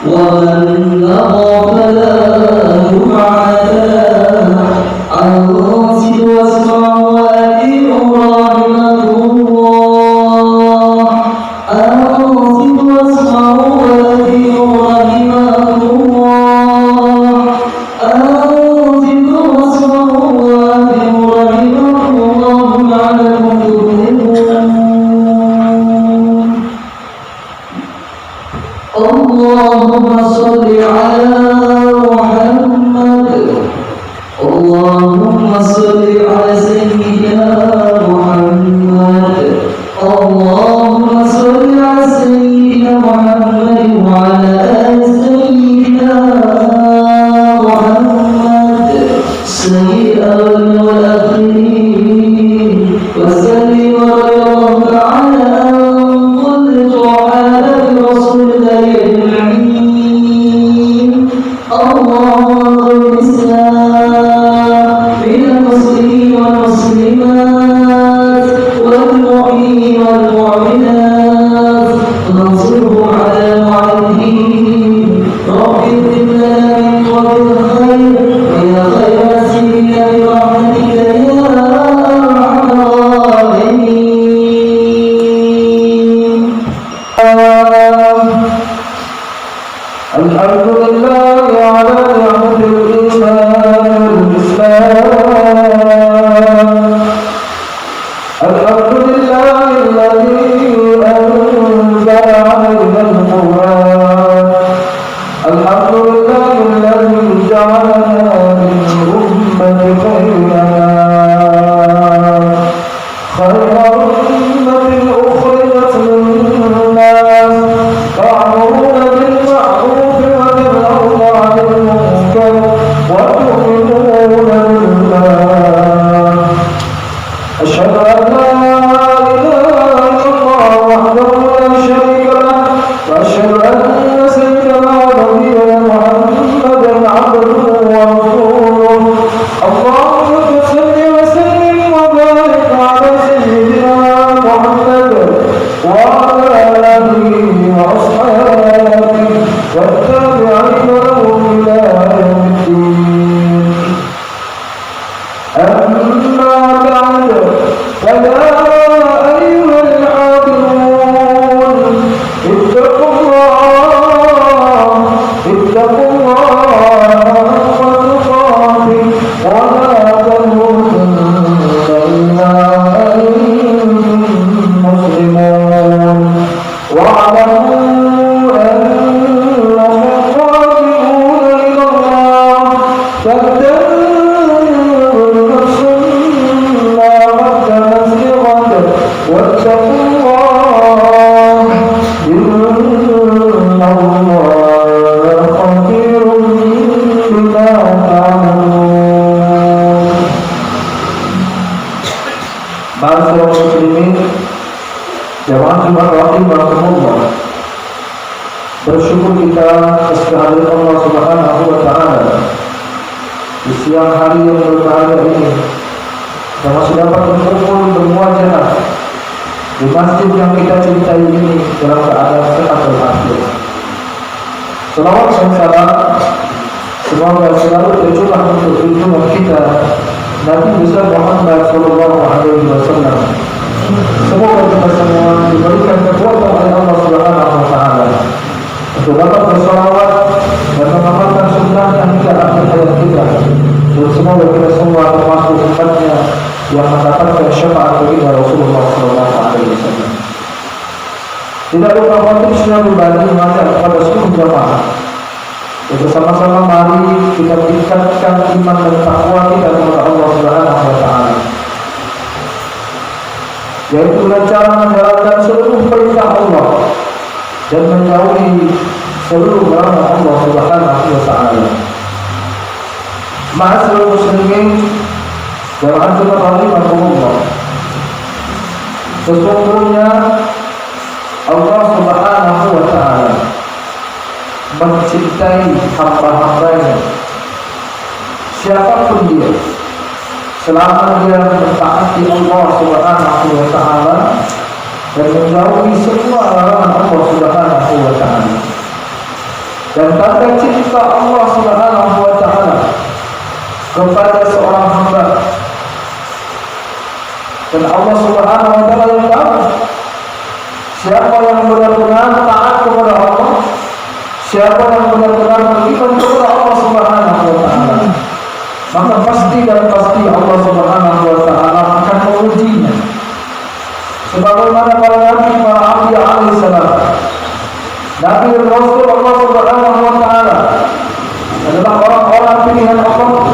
ومن نظر فلا معاده أنصت واسمع وأطيعوا رحمكم الله أنصت واسمعوا وأطيعوا رحمكم الله أنصت واسمعوا وأطيعوا رحمكم الله لعلكم تفلحون اللهم صل على محمد اللهم صل على سيدنا محمد اللهم صل على سيدنا محمد وعلى آل سيدنا محمد سيد الأولين والآخرين وسلم الله تعالى عن كل صحابة رسول الله أجمعين اللهم اغفر الإسلام للمسلمين والمسلمات والمؤمنين والمؤمنات وانصرهم على معاديهم رب اغفر لنا من قبل الخير ويا خير نسيبنا برحمتك يا أرحم الراحمين الحمد لله على نعمة الإيمان والإسلام الحمد لله الذي أنزل علينا القرآن الحمد لله الذي جعلنا من أمة خير أمة أخرجت للناس تأمرون بالمعروف وتنهون عن المنكر وتؤمنون بالله أشهد أن لا إله إلا الله وحده لا شريك له وأشهد أن سيدنا ونبينا محمدا عبده ورسوله اللهم صل وسلم وبارك على سيدنا محمد وعلى آله وأصحابه والتابعين لهم إلى يوم الدين أما بعد فيا أيها العابدون اتقوا الله حق تقاته ولا تموتن إلا وأنتم مسلمون واعلموا أنكم قادمون إلى الله فلتنظر نفس ما قدمت لغد واتقوا الله إن الله خبير بما تعملون. Ma'asyiral muslimin jamaah Jumat rahimakumullah, bersyukur kita atas kehadiran Allah Subhanahu wa taala di siang hari yang berbahagia ini. Kita masih dapat berkumpul bermuajah di masjid yang kita cintai ini dalam keadaan sehat walafiat. Selawat dan salam semoga selalu tercurah untuk junjungan kita Nabi besar Muhammad sallallahu alaihi wasallam. Semoga kita semua diberikan kekuatan oleh Allah Subhanahu wa taala untuk dapat bersalawat dan mengamalkan sunnahnya hingga akhir hayat kita. Dan semoga kita semua termasuk umatnya yang mendapatkan syafaat dari Rasulullah sallallahu alaihi wasallam. Tidak lupa wajib Islam berbagi mengajak kepada seluruh jamaah bersama-sama mari kita tingkatkan iman dan takwa kita kepada Allah Subhanahu wa taala, yaitu dengan cara menjalankan seluruh perintah Allah dan menjauhi seluruh larangan Allah Subhanahu wa taala. Ma'asyiral muslimin dan antum rahimakumullah, sesungguhnya Allah Subhanahu wa taala mencintai hamba-hambanya siapapun dia, selama dia mentaati Allah Subhanahu wa taala dan menjauhi semua larangan Allah Subhanahu wa taala. dan tanda cinta Allah Subhanahu wa taala kepada seorang hamba. Dan Allah Subhanahu wa taala yang tahu siapa yang benar-benar taat kepada Allah, siapa yang benar-benar beriman kepada Allah Subhanahu wa taala, maka pasti dan pasti Allah Subhanahu wa taala akan mengujinya. Sebagaimana para nabi, para anbiya alaihi salam, nabi dan rasul Allah Subhanahu wa taala adalah orang-orang pilihan Allah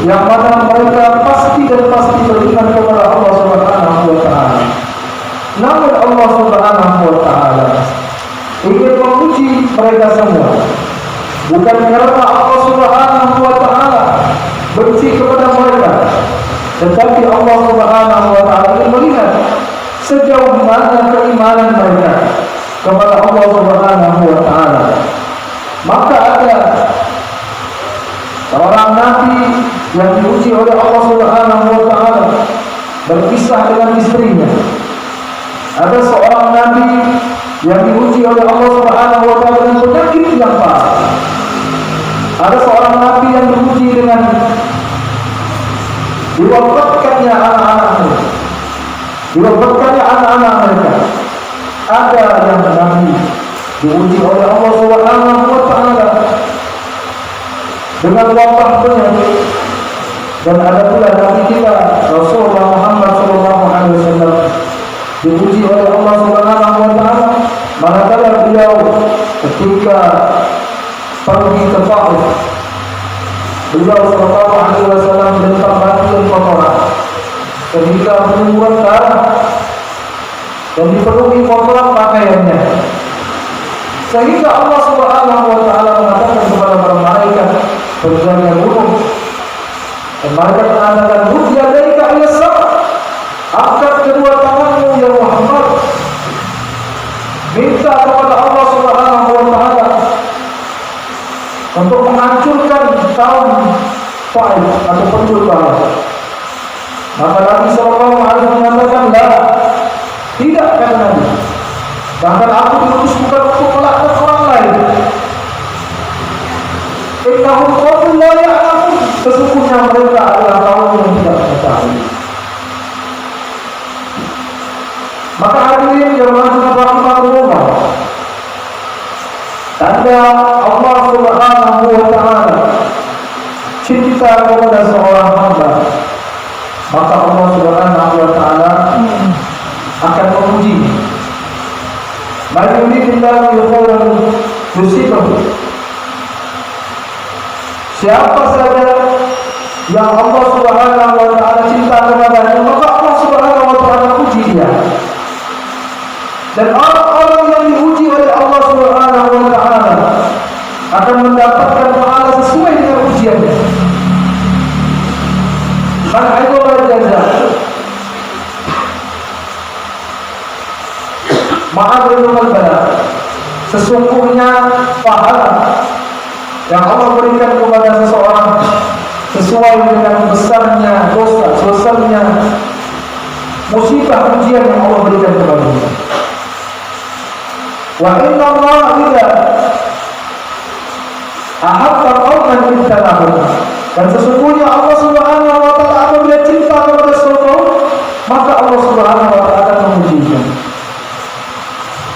yang mana mereka pasti dan pasti beriman kepada Allah Subhanahu wa taala. Namun Allah Subhanahu wa taala ingin menguji mereka semua, bukan karena Allah Subhanahu wa taala benci kepada mereka, tetapi Allah Subhanahu wa taala ingin melihat sejauh mana keimanan mereka kepada Allah Subhanahu wa taala. Maka ada seorang nabi yang diuji oleh Allah Subhanahu wa taala berpisah dengan istrinya. Ada seorang nabi yang diuji oleh Allah Subhanahu wa taala dengan penyakit yang parah. Ada seorang nabi yang diuji dengan diwafatkannya anak-anaknya, diwafatkannya anak-anak mereka. Ada yang nabi diuji oleh Allah Subhanahu wa taala dengan wabah penyakit. Dan ada pula nabi kita Rasulullah Muhammad sallallahu alaihi wasallam diuji oleh Allah Subhanahu wa taala manakala beliau ketika pergi ke Taif. Beliau sallallahu alaihi wasallam dilempar batu dan kotoran sehingga berlumuran darah dan dipenuhi kotoran pakaiannya, sehingga Allah Subhanahu wa taala mengatakan kepada para malaikat berjalan gunung, dan malaikat mengatakan ruja daika ilasam, angkat kedua tanganmu ya Muhammad, minta kepada Allah Subhanahu wa taala untuk menghancurkan kaum Taif atau penduduk Taif. Maka Nabi sallallahu alaihi wasallam mengatakan, "La, tidak," kata Nabi. "Bahkan aku diutus bukan untuk melaknat orang lain. Innahum qaumun la ya'lamun." Sesungguhnya mereka adalah kaum yang tidak mengetahui. Maka hadirin yang rahimahullah, tanda Allah Subhanahu wa taala cinta kepada seorang hamba, maka Allah Subhanahu wa taala akan menguji. Man yuridillahu khairan yusibahu. Siapa saja yang Allah Subhanahu wa taala cinta kepadanya, maka Allah Subhanahu wa taala uji dia. Dan orang-orang yang diuji oleh Allah Subhanahu wa taala akan mendapatkan pahala sesuai dengan ujiannya. Man aidul jaza ma'adul bala. Sesungguhnya pahala yang Allah berikan kepada seseorang sesuai dengan besarnya dosa, besarnya musibah ujian yang Allah berikan kepadanya. Wa inna Allah idza ahabba qauman ibtalahum. Dan sesungguhnya Allah Subhanahu wa taala apabila cinta kepada seseorang, maka Allah Subhanahu wa taala akan mengujinya.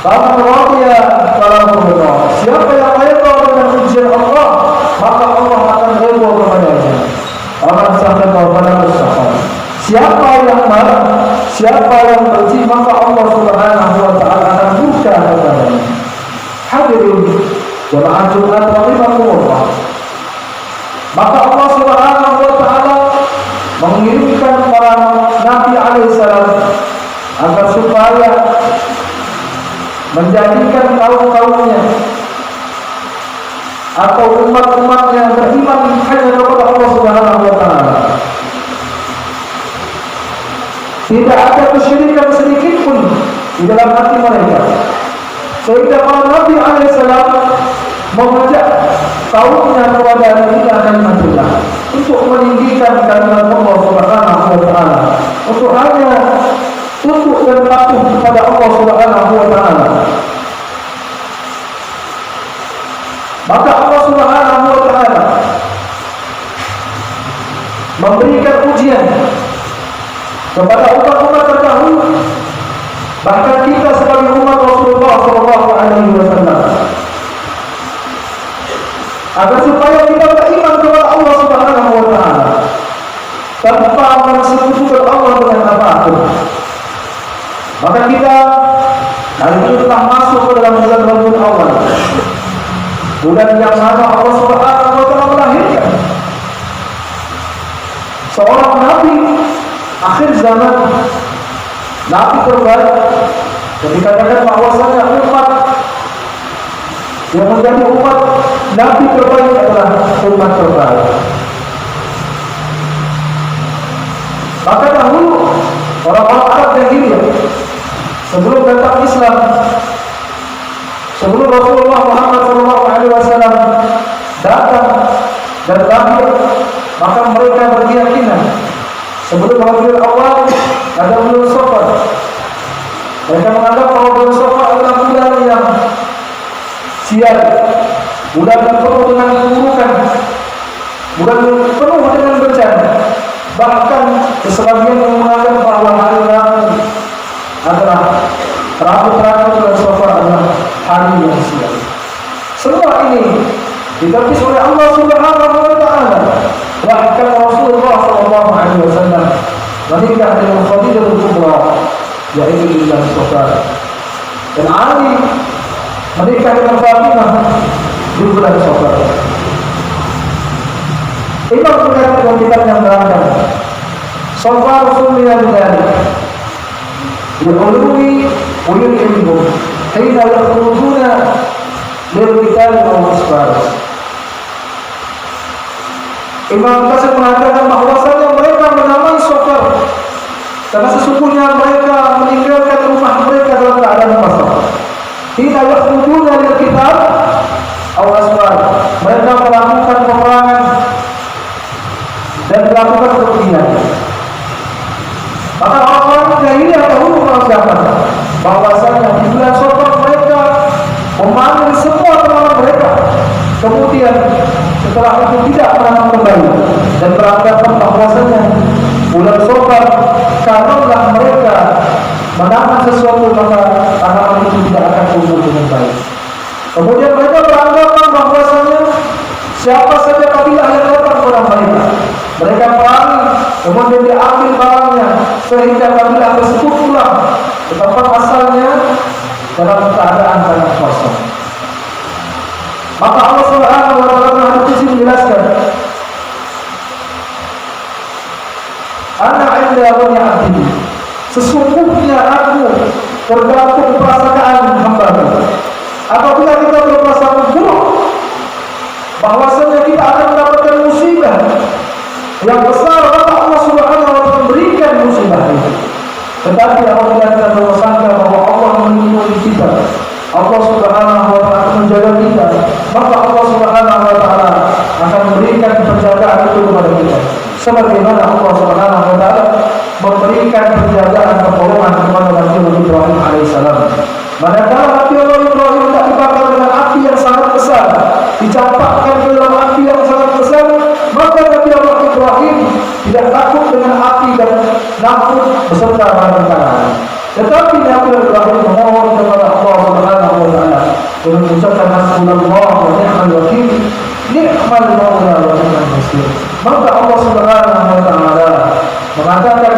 Faman radiya falahu ridha. Siapa yang redha dengan ujian Allah, maka Allah akan redha kepadanya. Orang sahabat falahu syafaq. Siapa yang marah, siapa yang benci, maka Allah Subhanahu wa taala akan murka kepadanya. Hadirin jemaah Jumat rahimahumullah, maka Allah Subhanahu wa taala mengirimkan para nabi alaihi salam agar supaya menjadikan kaum-kaumnya atau umat-umatnya beriman hanya kepada Allah Subhanahu wa taala. Tidak ada kesyirikan sedikit pun di dalam hati mereka, sehingga para nabi alaihissalam mengajak kaumnya kepada la kalimatullah, untuk meninggikan kalimat Allah Subhanahu wa taala, untuk hanya tunduk dan patuh kepada Allah Subhanahu wa taala. Maka Allah Subhanahu wa taala memberikan ujian kepada umat-umat terdahulu, bahkan kita sebagai umat Rasulullah sallallahu alaihi wasallam, agar supaya kita beriman kepada Allah Subhanahu wa taala tanpa mensekutukan Allah dengan apapun. Maka kita hari ini telah masuk ke dalam bulan Rabiul Awal, bulan yang mana Allah Subhanahu wa taala melahirkan seorang nabi akhir zaman, nabi terbaik. Dan dikatakan bahwasanya umat yang menjadi umat nabi terbaik adalah umat terbaik. Maka dahulu orang-orang Arab jahiliyah, sebelum datang Islam, sebelum Rasulullah Muhammad SAW datang dan lahir, maka mereka berkeyakinan sebelum Rabiul Awal ada bulan Safar. Mereka menganggap bahwa bulan Safar adalah bulan yang sial, bulan yang penuh dengan keburukan, bulan yang penuh dengan bencana. Bahkan sebagian yang menganggap bahwa hari Rabu adalah Rabu terakhir bulan Safar adalah hari yang sial. Semua ini ditepis oleh Allah Subhanahu wa taala. Bahkan Rasulullah sallallahu alaihi wasallam menikah dengan Khadijatul Kubra, yaitu di bulan Safar. Dan Ali menikah dengan Fatimah di bulan Safar. Imam Bukhari dalam kitabnya mengatakan, Safar summiya bidzalik li'ulumi wa ilmihim hina yakhrujuna lil-qital wal asfar. Imam Qasim mengatakan bahwasanya mereka menamai Safar karena sesungguhnya mereka meninggalkan rumah mereka dalam keadaan kosong. Hina yakhrujuna lil-qital wal asfar, mereka melakukan peperangan dan melakukan kerugian. Maka orang-orang jahiliyah dahulu mengucapkan bahwasanya di bulan Safar mereka memanggil semua teman mereka, kemudian setelah itu tidak pernah kembali dan beranggapan bahwasanya bulan Safar karena mereka menahan sesuatu maka tanaman itu tidak akan tumbuh dengan baik. Kemudian mereka beranggapan bahwasanya siapa saja kabilah yang datang kepada mereka, mereka perangi, kemudian diambil barangnya sehingga kabilah tersebut pulang ke tempat asalnya dalam keadaan tanah kosong. Maka Allah Subhanahu wa taala menjelaskan, Ana 'inda dhanni 'abdi, sesungguhnya aku tergantung perasaan hamba-Ku. Apabila kita berprasangka buruk bahwasanya kita akan mendapatkan musibah yang besar, maka Allah Subhanahu wa taala memberikan musibah itu. Tetapi apabila kita berprasangka bahwa Allah melindungi kita, Allah Subhanahu wa taala menjaga kita, maka Allah Subhanahu wa taala akan memberikan penjagaan itu kepada kita. Sebagaimana Allah Subhanahu wa taala memberikan penjagaan pertolongan kepada Nabi Ibrahim alaihissalam. Manakala Nabi Ibrahim tak dibakar dengan api yang sangat besar, dicampakkan ke dalam api yang sangat besar, maka Nabi Ibrahim tidak takut dengan api dan takut beserta barang-barang. Tetapi Nabi Ibrahim memohon kepada Allah Subhanahu wa taala dengan mengucapkan hasbunallah wa ni'mal wakil, ni'mal maula wa ni'mal nasir. Maka Allah Subhanahu wa taala mengatakan,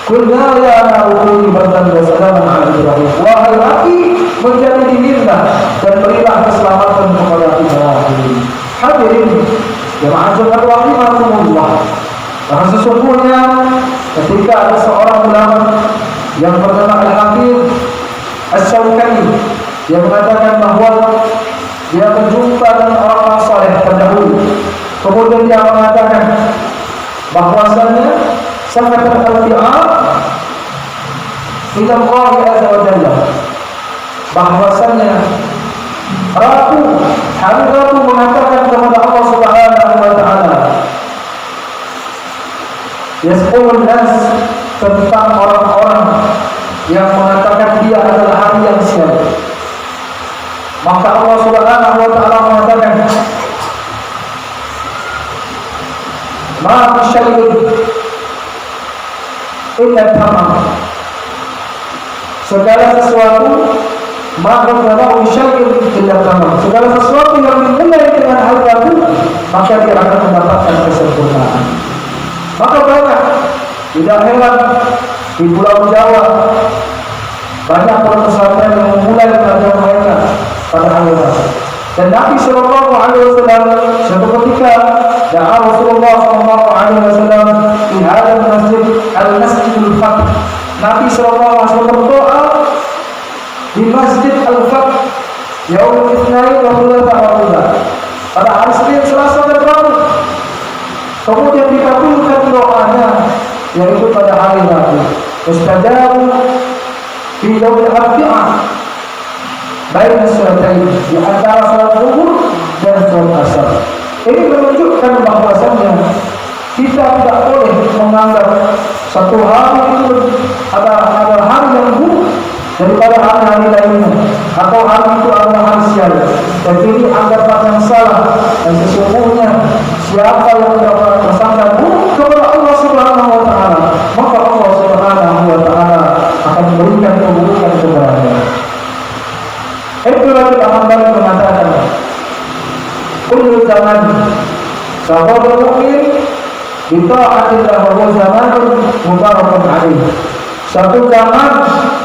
Qulna ya na'udhu bardan wa salaman ala Ibrahim. Wahai api, menjadi dinginlah dan berilah keselamatan kepada Ibrahim. Hadirin jemaah sekalian rahimakumullah. Karena sesungguhnya ketika ada seorang ulama yang bernama Al-Hafidz Asy-Syaukani yang mengatakan bahwa dia berjumpa dengan orang saleh terdahulu, kemudian dia mengatakan bahwasanya sangat al-Qur'an ila Allah azza wa jalla, bahwasanya hari Rabu mengatakan kepada Allah Subhanahu wa taala, yasqulun nas, tentang orang-orang yang mengatakan dia adalah hari yang sial. Maka Allah Subhanahu wa taala mengatakan, "Ma min syai'in illa tamam." Segala sesuatu, maka min syai'in illa tamam. Segala sesuatu yang dimulai dengan hal baru, maka dia akan mendapatkan kesempurnaan. Maka banyak, tidak heran di Pulau Jawa banyak orang pesantren yang memulai belajar mereka pada hari itu. Dan Nabi Sallallahu Alaihi Wasallam suatu ketika doa Rasulullah Sallallahu Alaihi Wasallam di hadal masjid al-Masjidul Fath. Nabi Sallallahu Alaihi Wasallam berdoa di Masjid Al-Fath Yaumul Itsnain wa Thulatha wa Rabi'ah, pada hari Senin, Selasa dan Rabu. Kemudian dikabulkan doanya, yaitu pada hari Rabu. Mustajabu fi yaumil Arbi'ah baina salatain, di antara salat zuhur dan salat asar. Ini menunjukkan bahwasannya kita tidak boleh menganggap satu hari itu ada hari yang buruk daripada hari-hari lainnya, atau hari itu adalah hari sial. Dan ini anggapan yang salah, dan sesungguhnya siapa yang dapat bersangka buruk kepada Allah Subhanahu wa taala, maka Allah Subhanahu wa taala akan memberikan keburukan kepadanya. Ibnu Hanbal mengatakan, kullu zaman sahabat mukmin bi ta'atillah wa zamanun mubarakun alaih. Satu zaman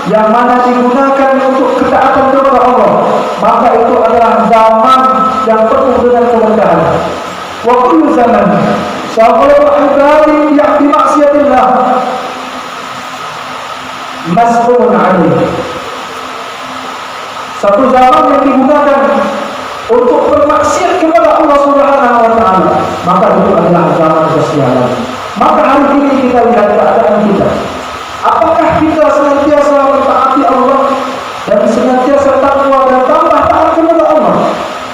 yang mana digunakan untuk ketaatan kepada Allah, maka itu adalah zaman yang penuh dengan keberkahan. Wa kullu zaman sahabat ibadi yang bimaksiatillah masbun alaih. Satu zaman yang digunakan untuk bermaksiat kepada Allah Subhanahu wa taala, maka itu adalah zaman kesialan. Maka hari ini kita lihat keadaan kita. Apakah kita senantiasa mentaati Allah dan senantiasa takwa dan tambah taat kepada Allah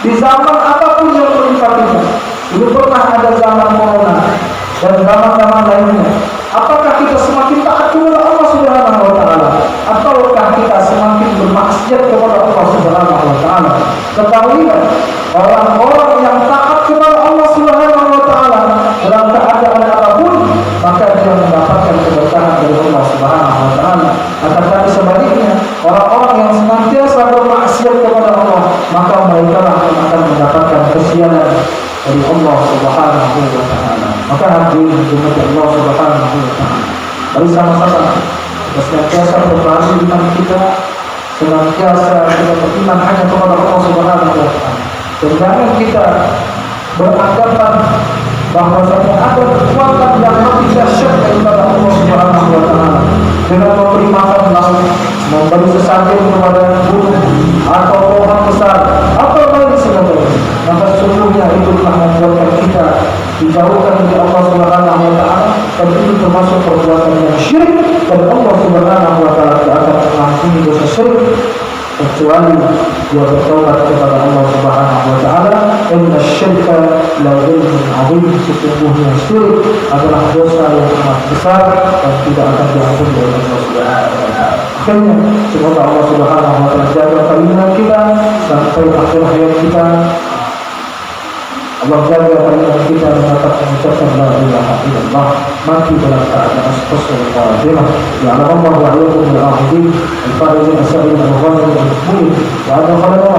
di zaman apapun yang menimpa kita? Dulu pernah ada zaman corona dan zaman-zaman lainnya. Apakah kita semakin taat kepada Allah Subhanahu wa taala, ataukah kita semakin bermaksiat kepada Allah Subhanahu wa taala? Ketahuilah, orang-orang yang taat kepada Allah Subhanahu wa taala dalam keadaan apapun, maka dia mendapatkan keberkahan dari Allah Subhanahu wa taala. Tetapi sebaliknya, orang-orang yang senantiasa bermaksiat kepada Allah, maka mereka akan mendapatkan kesialan dari Allah Subhanahu wa taala. Maka hadirin jemaat Allah Subhanahu wa taala, mari sama-sama senantiasa berbahagia iman kita, senantiasa kita beriman hanya kepada Allah Subhanahu wa taala. Dan jangan kita beranggapan bahwasanya ada kekuatan yang lebih dahsyat daripada Allah Subhanahu wa taala dengan memberi makan laut, memberi sesajen kepada gunung atau pohon besar atau lain sebagainya. Maka sesungguhnya itu telah membuatkan kita dijauhkan dari Allah Subhanahu wa taala, dan itu termasuk perbuatan yang syirik, dan Allah Subhanahu wa taala tidak akan mengampuni dosa syirik kecuali dia bertaubat kepada Allah Subhanahu wa taala. Inna syirka la zulmun azim, sesungguhnya syirik adalah dosa yang amat besar dan tidak akan diampuni oleh Allah Subhanahu wa taala. Akhirnya semoga Allah Subhanahu wa taala jaga keimanan kita sampai akhir hayat kita. Allah jaga keimanan kita dapat mengucapkan la ilaha illallah, mati dalam keadaan husnul khatimah. Ya Allah wa iyyakum bil-akhidin al-faizin as-sabirin al-ghazin al-maqbul wa